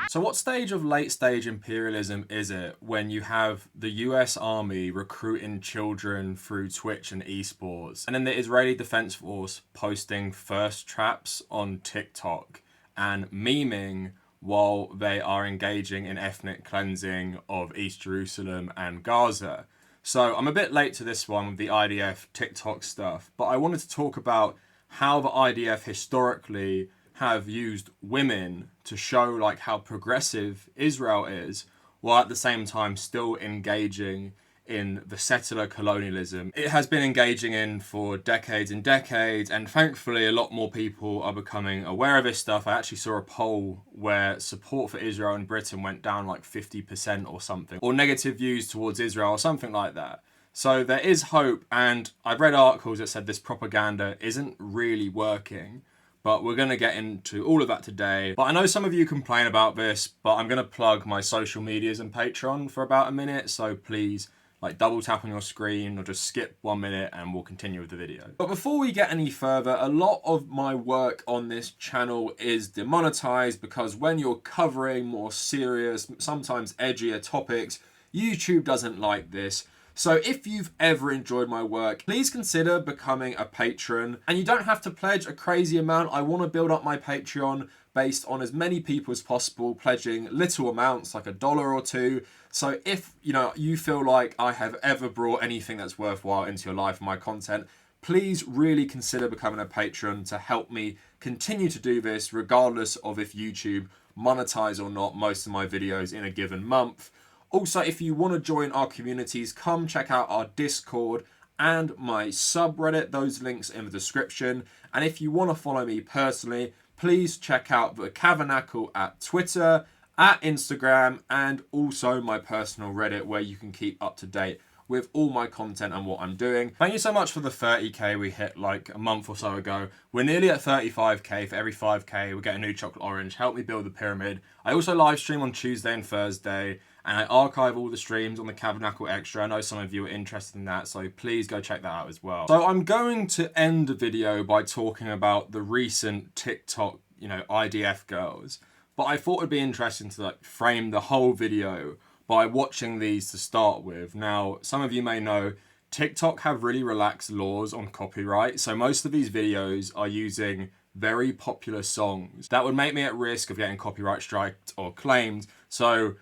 So what stage of late stage imperialism is it when you have the US Army recruiting children through Twitch and esports, and then the Israeli Defense Force posting thirst traps on TikTok and memeing while they are engaging in ethnic cleansing of East Jerusalem and Gaza? So I'm a bit late to this one with the IDF TikTok stuff, but I wanted to talk about how the IDF historically have used women to show like how progressive Israel is, while at the same time still engaging in the settler colonialism it has been engaging in for decades and decades. And thankfully a lot more people are becoming aware of this stuff. I actually saw a poll where support for Israel in Britain went down like 50% or something, or negative views towards Israel or something like that. So there is hope, and I've read articles that said this propaganda isn't really working. But we're going to get into all of that today. But I know some of you complain about this, but I'm going to plug my social medias and Patreon for about a minute. So please like double tap on your screen or just skip 1 minute and we'll continue with the video. But before we get any further, a lot of my work on this channel is demonetized because when you're covering more serious, sometimes edgier topics, YouTube doesn't like this. So if you've ever enjoyed my work, please consider becoming a patron. And you don't have to pledge a crazy amount. I want to build up my Patreon based on as many people as possible, pledging little amounts like $1 or $2. So if you feel like I have ever brought anything that's worthwhile into your life and my content, please really consider becoming a patron to help me continue to do this regardless of if YouTube monetize or not most of my videos in a given month. Also, if you want to join our communities, come check out our Discord and my subreddit. Those links in the description. And if you want to follow me personally, please check out the Karanicholas at Twitter, at Instagram, and also my personal Reddit where you can keep up to date with all my content and what I'm doing. Thank you so much for the 30k we hit like a month or so ago. We're nearly at 35k. For every 5k, we'll get a new chocolate orange. Help me build the pyramid. I also live stream on Tuesday and Thursday, and I archive all the streams on the Karanicholas Extra. I know some of you are interested in that, so please go check that out as well. So I'm going to end the video by talking about the recent TikTok, IDF girls. But I thought it'd be interesting to like frame the whole video by watching these to start with. Now, some of you may know TikTok have really relaxed laws on copyright, so most of these videos are using very popular songs that would make me at risk of getting copyright striked or claimed. So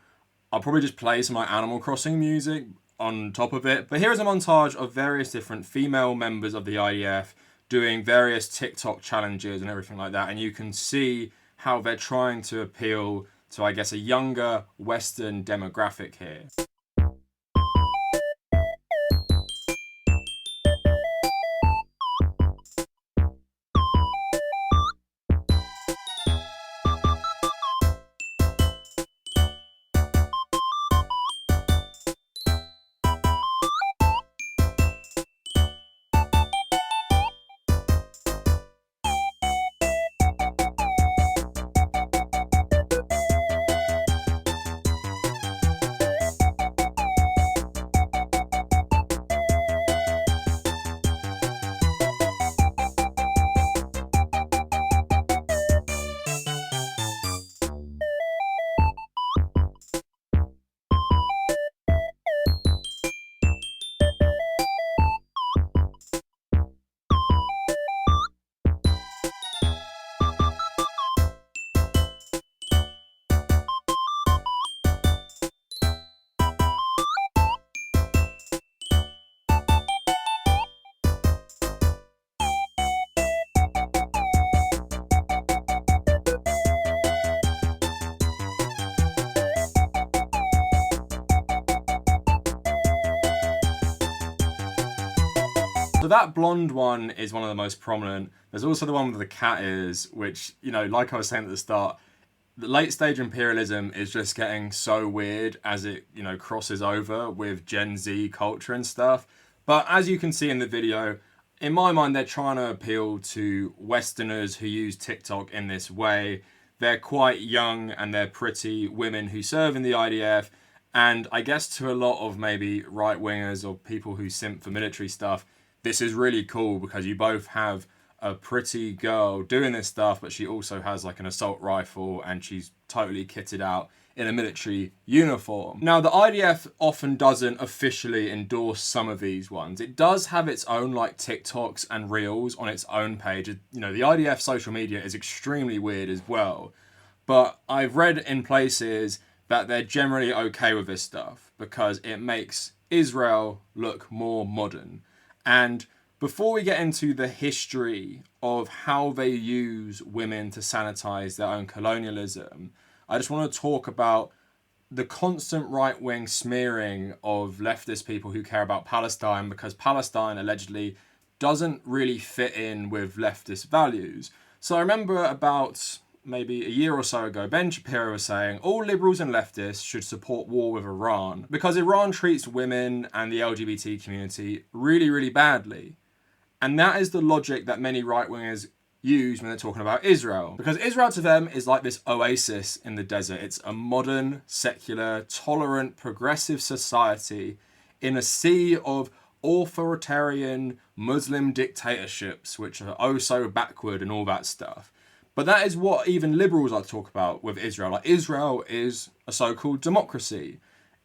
I'll probably just play some like Animal Crossing music on top of it. But here is a montage of various different female members of the IDF doing various TikTok challenges and everything like that, and you can see how they're trying to appeal to, I guess, a younger Western demographic here. So that blonde one is one of the most prominent. There's also the one with the cat ears, which, like I was saying at the start, the late stage imperialism is just getting so weird as it, crosses over with Gen Z culture and stuff. But as you can see in the video, in my mind, they're trying to appeal to Westerners who use TikTok in this way. They're quite young and they're pretty women who serve in the IDF. And I guess to a lot of maybe right-wingers or people who simp for military stuff, this is really cool because you both have a pretty girl doing this stuff, but she also has like an assault rifle and she's totally kitted out in a military uniform. Now, the IDF often doesn't officially endorse some of these ones. It does have its own like TikToks and Reels on its own page. You know, the IDF social media is extremely weird as well. But I've read in places that they're generally okay with this stuff because it makes Israel look more modern. And before we get into the history of how they use women to sanitize their own colonialism, I just want to talk about the constant right-wing smearing of leftist people who care about Palestine, because Palestine allegedly doesn't really fit in with leftist values. So I remember about maybe a year or so ago, Ben Shapiro was saying all liberals and leftists should support war with Iran because Iran treats women and the LGBT community really, really badly. And that is the logic that many right-wingers use when they're talking about Israel. Because Israel to them is like this oasis in the desert. It's a modern, secular, tolerant, progressive society in a sea of authoritarian Muslim dictatorships, which are oh so backward and all that stuff. But that is what even liberals like to talk about with Israel. Like, Israel is a so-called democracy.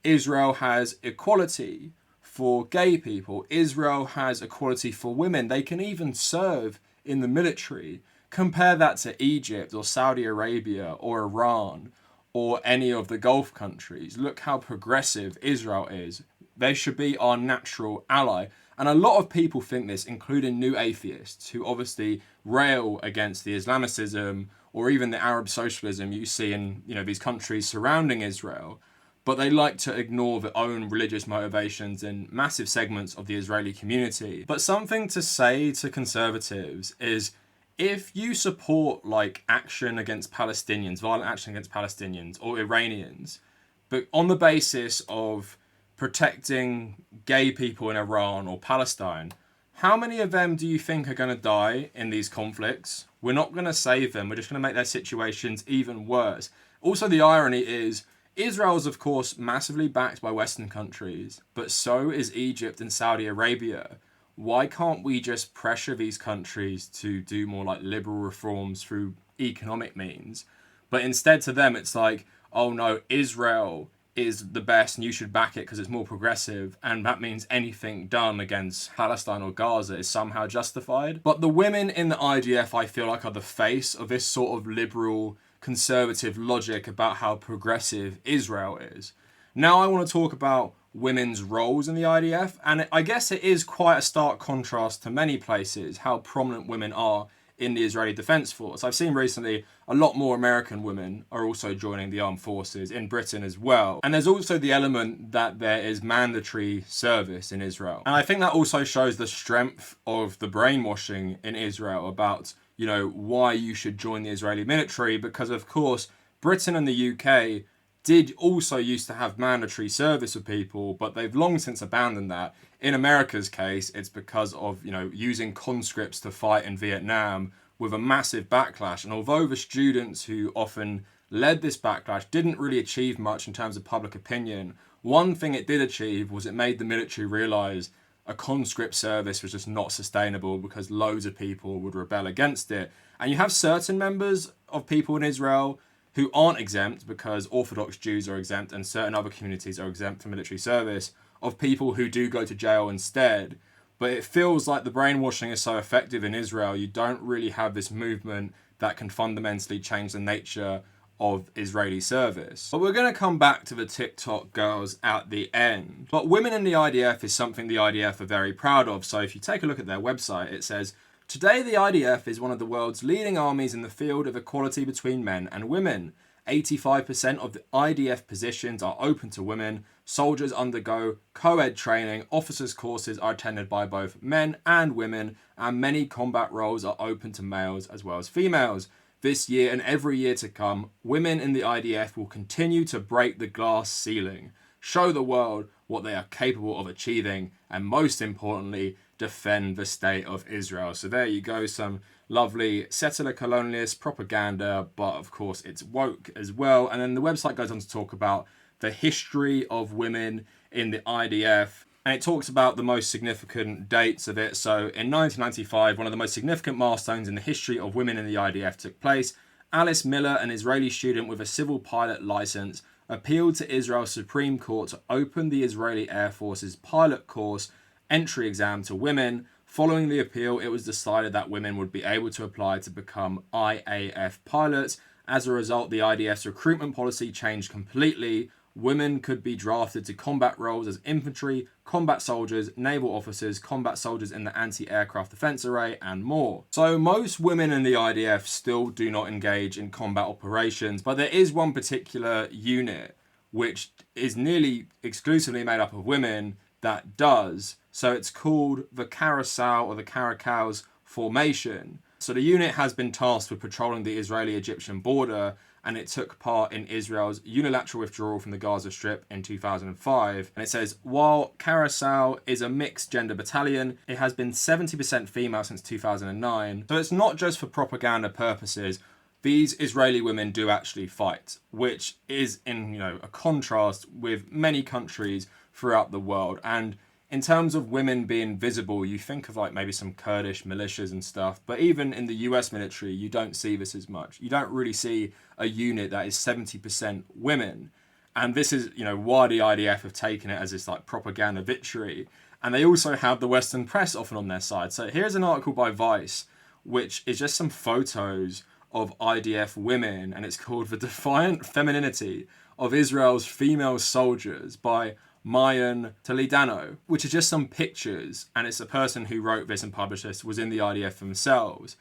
Israel has equality for gay people. Israel has equality for women. They can even serve in the military. Compare that to Egypt or Saudi Arabia or Iran or any of the Gulf countries. Look how progressive Israel is. They should be our natural ally. And a lot of people think this, including new atheists who obviously rail against the Islamicism or even the Arab socialism you see in, you know, these countries surrounding Israel. But they like to ignore their own religious motivations in massive segments of the Israeli community. But something to say to conservatives is, if you support like action against Palestinians, violent action against Palestinians or Iranians, but on the basis of protecting gay people in Iran or Palestine, how many of them do you think are going to die in these conflicts? We're not going to save them. We're just going to make their situations even worse. Also, the irony is, Israel is, of course, massively backed by Western countries, but so is Egypt and Saudi Arabia. Why can't we just pressure these countries to do more like liberal reforms through economic means? But instead to them, it's like, oh no, Israel is the best and you should back it because it's more progressive, and that means anything done against Palestine or Gaza is somehow justified. But the women in the IDF, I feel like, are the face of this sort of liberal conservative logic about how progressive Israel is. Now I want to talk about women's roles in the IDF, and I guess it is quite a stark contrast to many places how prominent women are in the Israeli Defense Force. I've seen recently a lot more American women are also joining the armed forces, in Britain as well. And there's also the element that there is mandatory service in Israel. And I think that also shows the strength of the brainwashing in Israel about, you know, why you should join the Israeli military, because of course Britain and the UK did also used to have mandatory service for people, but they've long since abandoned that. In America's case, it's because of, you know, using conscripts to fight in Vietnam with a massive backlash. And although the students who often led this backlash didn't really achieve much in terms of public opinion, one thing it did achieve was it made the military realise a conscript service was just not sustainable because loads of people would rebel against it. And you have certain members of people in Israel who aren't exempt because Orthodox Jews are exempt and certain other communities are exempt from military service, of people who do go to jail instead. But it feels like the brainwashing is so effective in Israel, you don't really have this movement that can fundamentally change the nature of Israeli service. But we're going to come back to the TikTok girls at the end. But women in the IDF is something the IDF are very proud of. So if you take a look at their website, it says, "Today the IDF is one of the world's leading armies in the field of equality between men and women. 85% of the IDF positions are open to women. Soldiers undergo co-ed training. Officers' courses are attended by both men and women. And many combat roles are open to males as well as females. This year and every year to come, women in the IDF will continue to break the glass ceiling. show the world what they are capable of achieving, and most importantly, defend the state of Israel. So there you go, some lovely settler colonialist propaganda, but of course it's woke as well. And then the website goes on to talk about the history of women in the IDF, and it talks about the most significant dates of it. So in 1995, one of the most significant milestones in the history of women in the IDF took place. Alice Miller, an Israeli student with a civil pilot license, appealed to Israel's Supreme Court to open the Israeli Air Force's pilot course entry exam to women. Following the appeal, it was decided that women would be able to apply to become IAF pilots. As a result, the IDF's recruitment policy changed completely. Women could be drafted to combat roles as infantry, combat soldiers, naval officers, combat soldiers in the anti-aircraft defense array, and more. So most women in the IDF still do not engage in combat operations, but there is one particular unit which is nearly exclusively made up of women that does. So it's called the Carousel or the Karanicholas formation. So the unit has been tasked with patrolling the Israeli-Egyptian border, and it took part in Israel's unilateral withdrawal from the Gaza Strip in 2005. And it says, while Carousel is a mixed gender battalion, it has been 70% female since 2009. So it's not just for propaganda purposes. These Israeli women do actually fight, which is in, a contrast with many countries throughout the world. And in terms of women being visible, you think of like maybe some Kurdish militias and stuff, but even in the US military, you don't see this as much. You don't really see a unit that is 70% women. And this is, why the IDF have taken it as this like propaganda victory. And they also have the Western press often on their side. So here's an article by Vice, which is just some photos of IDF women, and it's called The Defiant Femininity of Israel's Female Soldiers by Mayan Toledano, which is just some pictures, and it's a person who wrote this and published this was in the IDF themselves.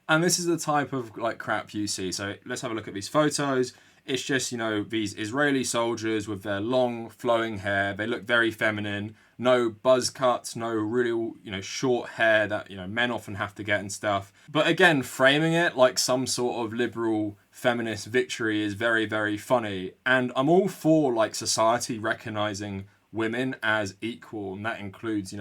And this is the type of like crap you see. So let's have a look at these photos. It's just, these Israeli soldiers with their long flowing hair. They look very feminine. No buzz cuts, no real, short hair that, men often have to get and stuff. But again, framing it like some sort of liberal feminist victory is very, very funny. And I'm all for like society recognizing women as equal. And that includes,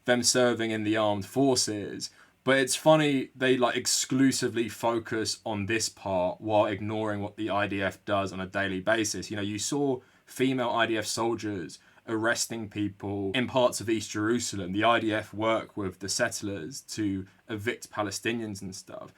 them serving in the armed forces. But it's funny they like exclusively focus on this part while ignoring what the IDF does on a daily basis. You saw female IDF soldiers arresting people in parts of East Jerusalem. The IDF work with the settlers to evict Palestinians and stuff.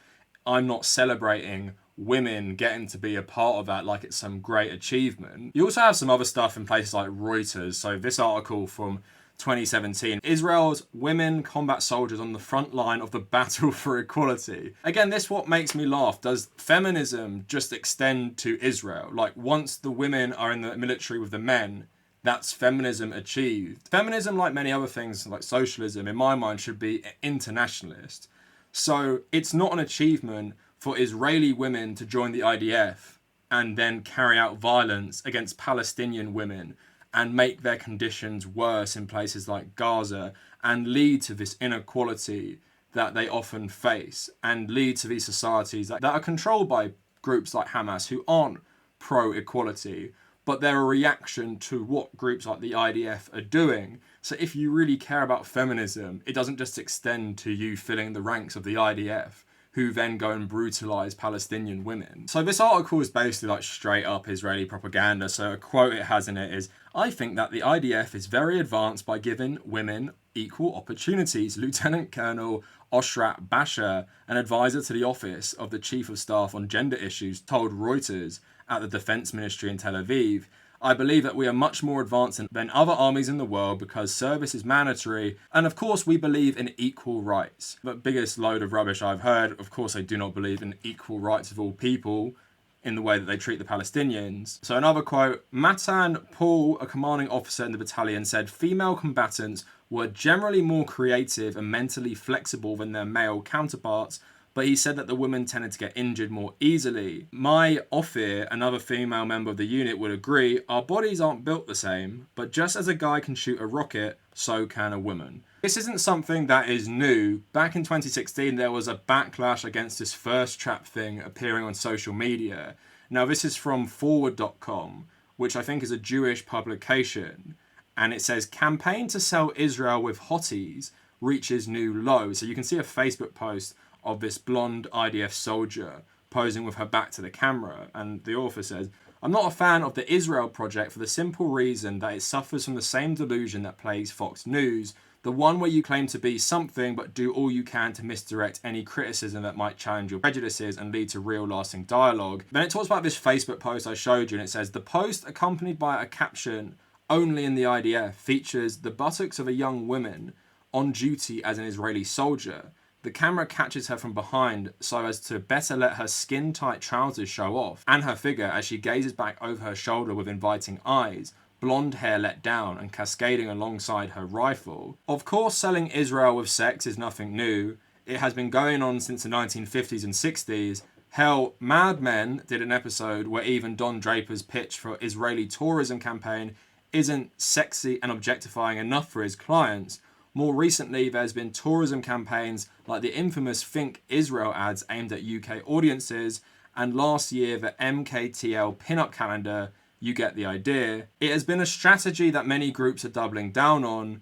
I'm not celebrating women getting to be a part of that like it's some great achievement. You also have some other stuff in places like Reuters. So this article from 2017, Israel's women combat soldiers on the front line of the battle for equality. Again, this what makes me laugh. Does feminism just extend to Israel? Like once the women are in the military with the men, that's feminism achieved. Feminism, like many other things like socialism, in my mind, should be internationalist. So it's not an achievement for Israeli women to join the IDF and then carry out violence against Palestinian women and make their conditions worse in places like Gaza and lead to this inequality that they often face and lead to these societies that are controlled by groups like Hamas who aren't pro-equality, but they're a reaction to what groups like the IDF are doing. So if you really care about feminism, it doesn't just extend to you filling the ranks of the IDF, who then go and brutalize Palestinian women. So this article is basically like straight up Israeli propaganda. So a quote it has in it is, "I think that the IDF is very advanced by giving women equal opportunities." Lieutenant Colonel Oshrat Basha, an advisor to the Office of the Chief of Staff on Gender Issues, told Reuters at the Defense Ministry in Tel Aviv, "I believe that we are much more advanced than other armies in the world because service is mandatory, and of course we believe in equal rights." The biggest load of rubbish I've heard, of course I do not believe in equal rights of all people in the way that they treat the Palestinians. So another quote, Matan Paul, a commanding officer in the battalion, said female combatants were generally more creative and mentally flexible than their male counterparts, but he said that the women tended to get injured more easily. My Ophir, another female member of the unit, would agree, our bodies aren't built the same, but just as a guy can shoot a rocket, so can a woman. This isn't something that is new. Back in 2016, there was a backlash against this first trap thing appearing on social media. Now, this is from forward.com, which I think is a Jewish publication. And it says, campaign to sell Israel with hotties reaches new low. So you can see a Facebook post of this blonde IDF soldier posing with her back to the camera. And the author says, I'm not a fan of the Israel project for the simple reason that it suffers from the same delusion that plagues Fox News, the one where you claim to be something but do all you can to misdirect any criticism that might challenge your prejudices and lead to real lasting dialogue. Then it talks about this Facebook post I showed you, and it says, the post, accompanied by a caption, only in the IDF, features the buttocks of a young woman on duty as an Israeli soldier. The camera catches her from behind so as to better let her skin-tight trousers show off, and her figure as she gazes back over her shoulder with inviting eyes, blonde hair let down and cascading alongside her rifle. Of course, selling Israel with sex is nothing new. It has been going on since the 1950s and 60s. Hell, Mad Men did an episode where even Don Draper's pitch for Israeli tourism campaign isn't sexy and objectifying enough for his clients. More recently, there's been tourism campaigns like the infamous Think Israel ads aimed at UK audiences, and last year the MKTL pin-up calendar. You get the idea. It has been a strategy that many groups are doubling down on.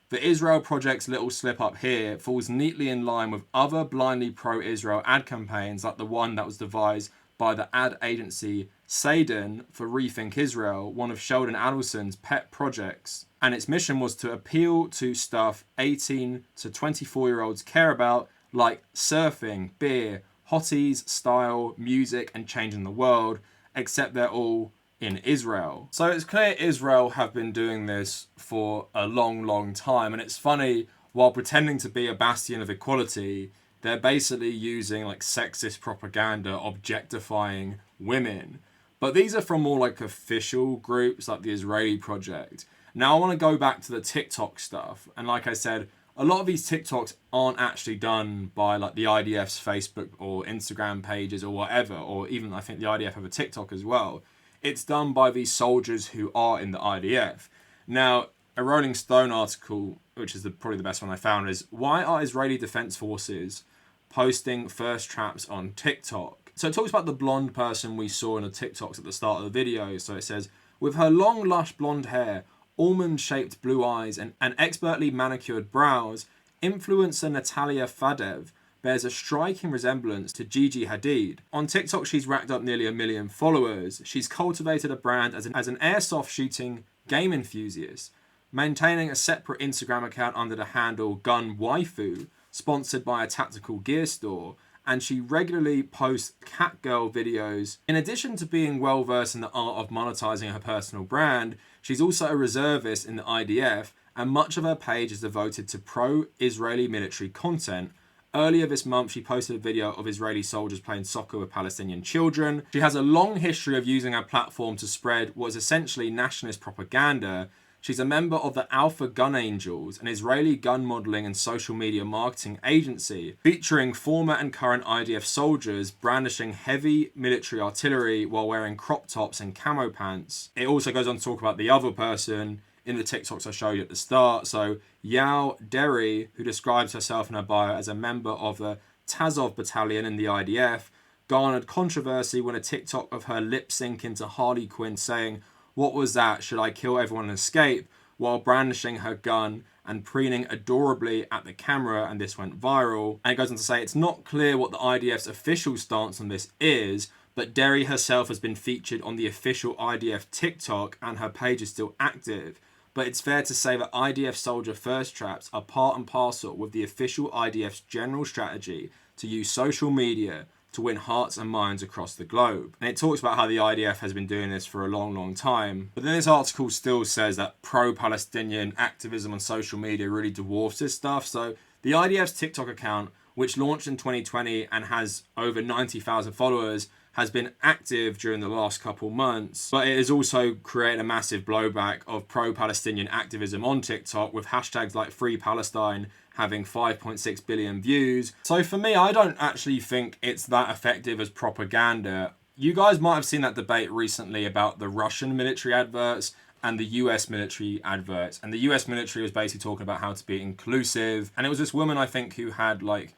The Israel Project's little slip up here falls neatly in line with other blindly pro-Israel ad campaigns like the one that was devised by the ad agency Sadin for Rethink Israel, one of Sheldon Adelson's pet projects. And its mission was to appeal to stuff 18 to 24-year-olds care about, like surfing, beer, hotties, style, music, and changing the world, except they're all in Israel. So it's clear Israel have been doing this for a long, long time. And it's funny, while pretending to be a bastion of equality, they're basically using like sexist propaganda, objectifying women. But these are from more like official groups like the Israeli Project. Now I want to go back to the TikTok stuff. And like I said, a lot of these TikToks aren't actually done by like the IDF's Facebook or Instagram pages or whatever, or even I think the IDF have a TikTok as well. It's done by these soldiers who are in the IDF. Now, a Rolling Stone article, which is probably the best one I found, is why are Israeli Defense Forces posting first traps on TikTok? So it talks about the blonde person we saw in the TikToks at the start of the video. So it says, with her long, lush blonde hair, almond-shaped blue eyes, and expertly manicured brows, influencer Natalia Fadev bears a striking resemblance to Gigi Hadid. On TikTok, she's racked up nearly 1 million followers. She's cultivated a brand as an airsoft shooting game enthusiast, maintaining a separate Instagram account under the handle Gun Waifu, sponsored by a tactical gear store, and she regularly posts catgirl videos. In addition to being well versed in the art of monetizing her personal brand, she's also a reservist in the IDF, and much of her page is devoted to pro-Israeli military content. Earlier this month, she posted a video of Israeli soldiers playing soccer with Palestinian children. She has a long history of using her platform to spread what is essentially nationalist propaganda. She's a member of the Alpha Gun Angels, an Israeli gun modeling and social media marketing agency, featuring former and current IDF soldiers brandishing heavy military artillery while wearing crop tops and camo pants. It also goes on to talk about the other person in the TikToks I showed you at the start. So Yao Derry, who describes herself in her bio as a member of the Tazov battalion in the IDF, garnered controversy when a TikTok of her lip syncing to Harley Quinn saying, "What was that? Should I kill everyone and escape?" while brandishing her gun and preening adorably at the camera, and this went viral. And it goes on to say, it's not clear what the IDF's official stance on this is, but Derry herself has been featured on the official IDF TikTok and her page is still active. But it's fair to say that IDF soldier first traps are part and parcel with the official IDF's general strategy to use social media to win hearts and minds across the globe. And it talks about how the IDF has been doing this for a long, long time. But then this article still says that pro-Palestinian activism on social media really dwarfs this stuff. So the IDF's TikTok account, which launched in 2020 and has over 90,000 followers, has been active during the last couple months, but it has also created a massive blowback of pro-Palestinian activism on TikTok, with hashtags like Free Palestine having 5.6 billion views. So for me, I don't actually think it's that effective as propaganda. You guys might have seen that debate recently about the Russian military adverts and the US military adverts. And the US military was basically talking about how to be inclusive. And it was this woman, I think, who had like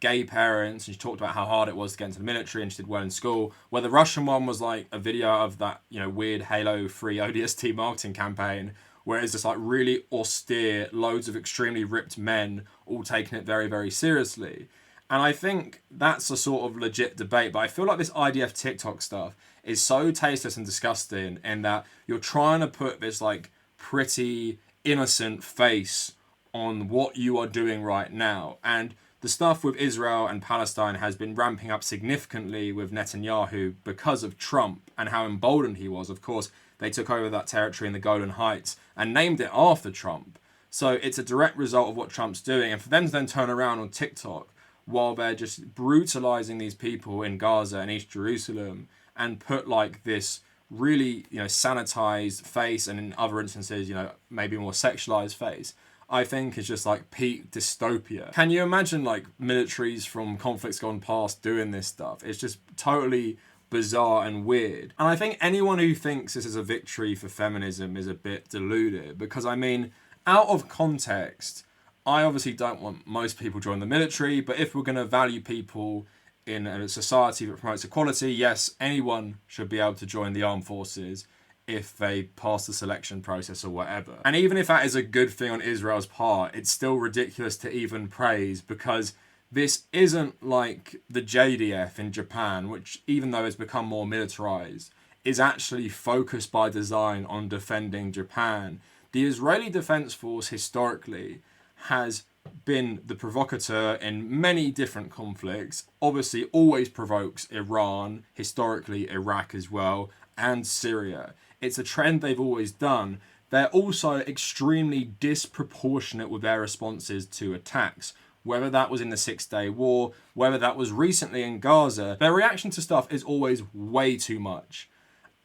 gay parents, and she talked about how hard it was to get into the military, and she did well in school. Where the Russian one was like a video of that, you know, weird Halo 3 ODST marketing campaign, where it's just like really austere, loads of extremely ripped men all taking it very, very seriously. And I think that's a sort of legit debate, but I feel like this IDF TikTok stuff is so tasteless and disgusting in that you're trying to put this like pretty innocent face on what you are doing right now. And the stuff with Israel and Palestine has been ramping up significantly with Netanyahu because of Trump and how emboldened he was. Of course, they took over that territory in the Golan Heights and named it after Trump. So it's a direct result of what Trump's doing. And for them to then turn around on TikTok while they're just brutalizing these people in Gaza and East Jerusalem and put like this really, you know, sanitized face, and in other instances, you know, maybe more sexualized face, I think is just like peak dystopia. Can you imagine like militaries from conflicts gone past doing this stuff? It's just totally bizarre and weird. And I think anyone who thinks this is a victory for feminism is a bit deluded, because I mean, out of context, I obviously don't want most people to join the military, but if we're going to value people in a society that promotes equality, yes, anyone should be able to join the armed forces if they pass the selection process or whatever. And even if that is a good thing on Israel's part, it's still ridiculous to even praise, because this isn't like the JDF in Japan, which, even though it's become more militarized, is actually focused by design on defending Japan. The Israeli Defense Force historically has been the provocateur in many different conflicts, obviously always provokes Iran, historically Iraq as well, and Syria. It's a trend they've always done. They're also extremely disproportionate with their responses to attacks. Whether that was in the 6-Day War, whether that was recently in Gaza, their reaction to stuff is always way too much.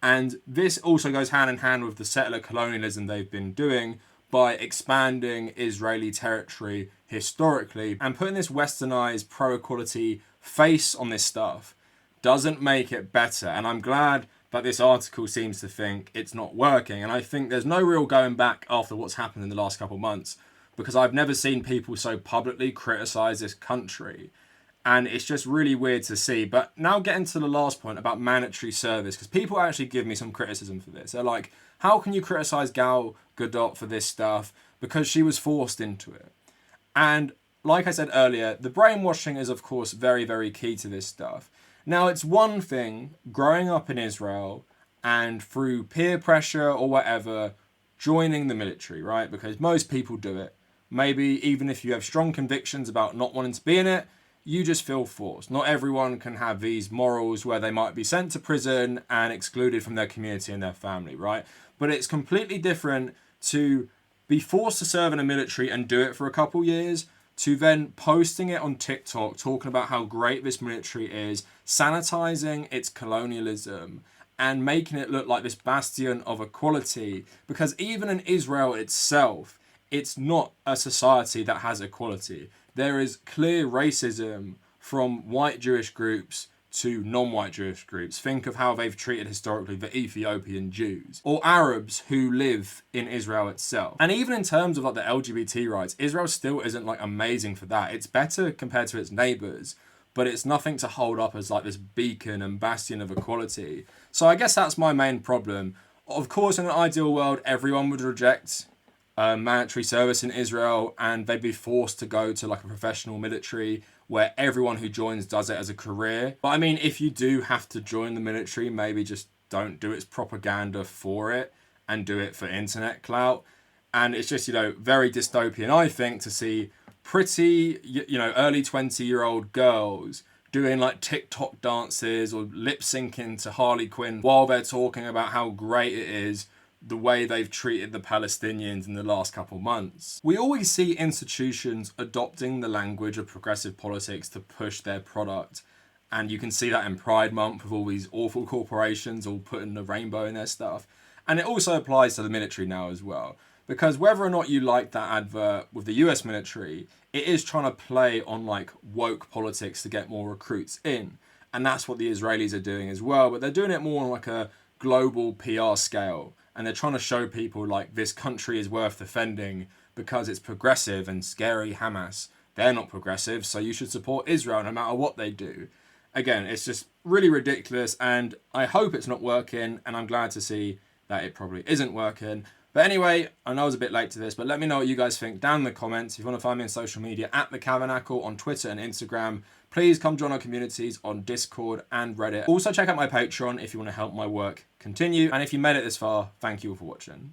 And this also goes hand in hand with the settler colonialism they've been doing by expanding Israeli territory historically, and putting this westernized pro-equality face on this stuff doesn't make it better. And I'm glad that this article seems to think it's not working. And I think there's no real going back after what's happened in the last couple of months, because I've never seen people so publicly criticize this country. And it's just really weird to see. But now getting to the last point about mandatory service, because people actually give me some criticism for this. They're like, how can you criticize Gal Gadot for this stuff? Because she was forced into it. And like I said earlier, the brainwashing is, of course, very, very key to this stuff. Now, it's one thing growing up in Israel and through peer pressure or whatever, joining the military, right? Because most people do it. Maybe even if you have strong convictions about not wanting to be in it, you just feel forced. Not everyone can have these morals where they might be sent to prison and excluded from their community and their family, right? But it's completely different to be forced to serve in a military and do it for a couple years, to then posting it on TikTok, talking about how great this military is, sanitizing its colonialism, and making it look like this bastion of equality. Because even in Israel itself, it's not a society that has equality. There is clear racism from white Jewish groups to non-white Jewish groups. Think of how they've treated historically the Ethiopian Jews or Arabs who live in Israel itself. And even in terms of like the LGBT rights, Israel still isn't like amazing for that. It's better compared to its neighbors, but it's nothing to hold up as like this beacon and bastion of equality. So I guess that's my main problem. Of course, in an ideal world, everyone would reject mandatory service in Israel and they'd be forced to go to like a professional military where everyone who joins does it as a career. But I mean, if you do have to join the military, maybe just don't do its propaganda for it and do it for internet clout. And it's just, you know, very dystopian, I think, to see pretty, you know, early 20-year-old girls doing like TikTok dances or lip syncing to Harley Quinn while they're talking about how great it is the way they've treated the Palestinians in the last couple months. We always see institutions adopting the language of progressive politics to push their product. And you can see that in Pride Month with all these awful corporations all putting the rainbow in their stuff. And it also applies to the military now as well. Because whether or not you like that advert with the US military, it is trying to play on like woke politics to get more recruits in. And that's what the Israelis are doing as well. But they're doing it more on like a global PR scale. And they're trying to show people like this country is worth defending because it's progressive, and scary Hamas they're not progressive, so you should support Israel no matter what they do. Again, it's just really ridiculous, and I hope it's not working, and I'm glad to see that it probably isn't working. But anyway, I know I was a bit late to this, but let me know what you guys think down in the comments. If you want to find me on social media, at The Karanicholas on Twitter and Instagram, please come join our communities on Discord and Reddit. Also check out my Patreon if you want to help my work continue. And if you made it this far, thank you all for watching.